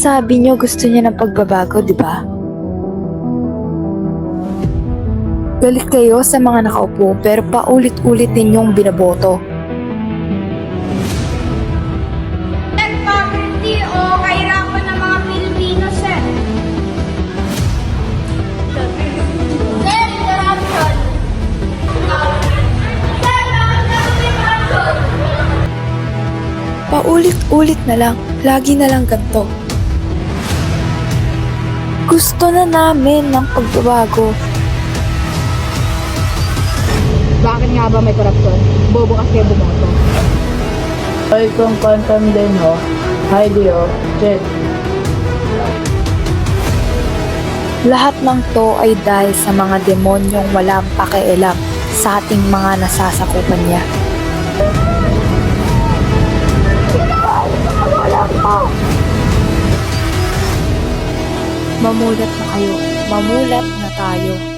Sabi niyo gusto niya ng pagbabago, di ba? Galit kayo sa mga nakaupo pero paulit-ulit ninyong binaboto. Poverty o kahirapan ng mga Pilipino, sir. Sir, corruption. Sir, corruption. Paulit-ulit na lang, lagi na lang ganito. Gusto na namin ng pagbabago. Bakit nga ba may korupsyon? Bobo kasi bumoto. Ay, kung kontam din ho. Heidi ho. Jet. Lahat ng to ay dahil sa mga demonyong walang pakialam sa ating mga nasasakupan niya. Mamulat na kayo, mamulat na tayo.